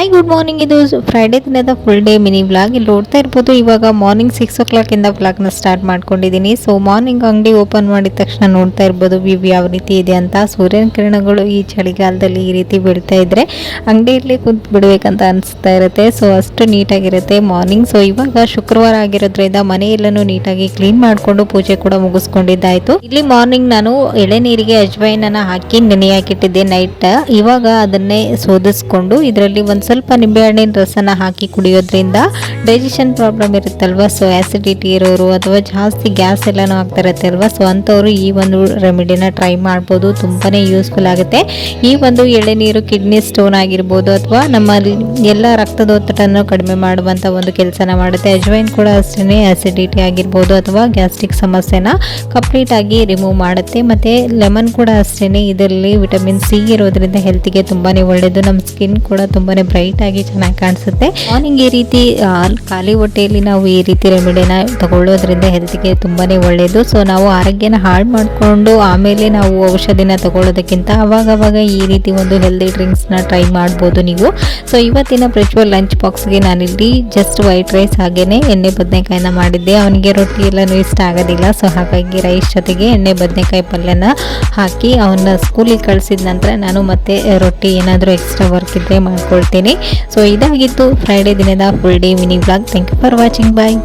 Hi good morning. ಇದು Friday ದಿನದ full day mini vlog. ಇಲ್ಲಿ ನೋಡ್ತಾ ಇರ್ಬೋದು, ಇವಾಗ ಮಾರ್ನಿಂಗ್ 6 o'clock ಇಂದ ವ್ಲಾಗ್ನ ಸ್ಟಾರ್ಟ್ ಮಾಡ್ಕೊಂಡಿದ್ದೀನಿ. ಸೊ ಮಾರ್ನಿಂಗ್ ಅಂಗಡಿ ಓಪನ್ ಮಾಡಿದ ತಕ್ಷಣ ನೋಡ್ತಾ ಇರ್ಬೋದು ವ್ಯೂ ಯಾವ ರೀತಿ ಇದೆ ಅಂತ. ಸೂರ್ಯನ ಕಿರಣಗಳು ಈ ಚಳಿಗಾಲದಲ್ಲಿ ಈ ರೀತಿ ಬೀಳ್ತಾ ಇದ್ರೆ ಅಂಗಡಿಯಲ್ಲಿ ಕುಂತು ಬಿಡಬೇಕಂತ ಅನಿಸ್ತಾ ಇರುತ್ತೆ. ಸೊ ಅಷ್ಟು ನೀಟಾಗಿರುತ್ತೆ ಮಾರ್ನಿಂಗ್. ಸೊ ಇವಾಗ ಶುಕ್ರವಾರ ಆಗಿರೋದ್ರಿಂದ ಮನೆಯೆಲ್ಲನೂ ನೀಟಾಗಿ ಕ್ಲೀನ್ ಮಾಡಿಕೊಂಡು ಪೂಜೆ ಕೂಡ ಮುಗಿಸ್ಕೊಂಡಿದ್ದಾಯ್ತು. ಇಲ್ಲಿ ಮಾರ್ನಿಂಗ್ ನಾನು ಎಳೆನೀರಿಗೆ ಅಜ್ವೈನನ್ನ ಹಾಕಿ ನೆನೆಯಾಕಿಟ್ಟಿದ್ದೆ ನೈಟ್. ಇವಾಗ ಅದನ್ನೇ ಸೋದಿಸ್ಕೊಂಡು ಇದರಲ್ಲಿ ಒಂದು ಸ್ವಲ್ಪ ನಿಂಬೆಹಣ್ಣಿನ ರಸನ ಹಾಕಿ ಕುಡಿಯೋದ್ರಿಂದ ಡೈಜೆಷನ್ ಪ್ರಾಬ್ಲಮ್ ಇರುತ್ತಲ್ವ, ಸೊ ಆಸಿಡಿಟಿ ಇರೋರು ಅಥವಾ ಜಾಸ್ತಿ ಗ್ಯಾಸ್ ಎಲ್ಲನೂ ಆಗ್ತಾ ಇರುತ್ತೆ ಅಲ್ವಾ, ಸೊ ಅಂಥವ್ರು ಈ ಒಂದು ರೆಮಿಡಿನ ಟ್ರೈ ಮಾಡ್ಬೋದು. ತುಂಬಾನೇ ಯೂಸ್ಫುಲ್ ಆಗುತ್ತೆ. ಈ ಒಂದು ಎಳೆನೀರು ಕಿಡ್ನಿ ಸ್ಟೋನ್ ಆಗಿರ್ಬೋದು ಅಥವಾ ನಮ್ಮ ಎಲ್ಲ ರಕ್ತದೊತ್ತಡವನ್ನು ಕಡಿಮೆ ಮಾಡುವಂಥ ಒಂದು ಕೆಲಸನ ಮಾಡುತ್ತೆ. ಅಜ್ವೈನ್ ಕೂಡ ಅಷ್ಟೇ ಆಸಿಡಿಟಿ ಆಗಿರ್ಬೋದು ಅಥವಾ ಗ್ಯಾಸ್ಟ್ರಿಕ್ ಸಮಸ್ಯೆನ ಕಂಪ್ಲೀಟ್ ಆಗಿ ರಿಮೂವ್ ಮಾಡುತ್ತೆ. ಮತ್ತು ಲೆಮನ್ ಕೂಡ ಅಷ್ಟೇ, ಇದರಲ್ಲಿ ವಿಟಮಿನ್ ಸಿ ಇರೋದ್ರಿಂದ ಹೆಲ್ತಿಗೆ ತುಂಬಾ ಒಳ್ಳೆಯದು. ನಮ್ಮ ಸ್ಕಿನ್ ಕೂಡ ತುಂಬಾ ಬ್ರೈಟ್ ಆಗಿ ಚೆನ್ನಾಗಿ ಕಾಣಿಸುತ್ತೆ. ಮಾರ್ನಿಂಗ್ ಈ ರೀತಿ ಖಾಲಿ ಹೊಟ್ಟೆಯಲ್ಲಿ ನಾವು ಈ ರೀತಿ ರೆಮಿಡಿನ ತಗೊಳ್ಳೋದ್ರಿಂದ ಹೆಲ್ತ್ಗೆ ತುಂಬಾ ಒಳ್ಳೆಯದು. ಸೊ ನಾವು ಆರೋಗ್ಯನ ಹಾಳು ಮಾಡಿಕೊಂಡು ಆಮೇಲೆ ನಾವು ಔಷಧಿನ ತಗೊಳ್ಳೋದಕ್ಕಿಂತ ಅವಾಗವಾಗ ಈ ರೀತಿ ಒಂದು ಹೆಲ್ದಿ ಡ್ರಿಂಕ್ಸ್ನ ಟ್ರೈ ಮಾಡ್ಬೋದು ನೀವು. ಸೊ ಇವತ್ತಿನ ಪ್ರಜ್ವಲ್ ಲಂಚ್ ಬಾಕ್ಸ್ಗೆ ನಾನಿಲ್ಲಿ ಜಸ್ಟ್ ವೈಟ್ ರೈಸ್ ಹಾಗೇನೆ ಎಣ್ಣೆ ಬದನೆಕಾಯಿನ ಮಾಡಿದ್ದೆ. ಅವನಿಗೆ ರೊಟ್ಟಿ ಎಲ್ಲನೂ ಇಷ್ಟ ಆಗೋದಿಲ್ಲ, ಸೊ ಹಾಗಾಗಿ ರೈಸ್ ಜೊತೆಗೆ ಎಣ್ಣೆ ಬದನೆಕಾಯಿ ಪಲ್ಯನ ಹಾಕಿ ಅವನ್ನ ಸ್ಕೂಲಿಗೆ ಕಳಿಸಿದ ನಂತರ ನಾನು ಮತ್ತೆ ರೊಟ್ಟಿ ಏನಾದರೂ ಎಕ್ಸ್ಟ್ರಾ ವರ್ಕ್ ಇದ್ದರೆ ಮಾಡ್ಕೊಳ್ತೀನಿ. ಸೊ ಇದಾಗಿತ್ತು ಫ್ರೈಡೇ ದಿನದ full day mini vlog. Thank you for watching. Bye.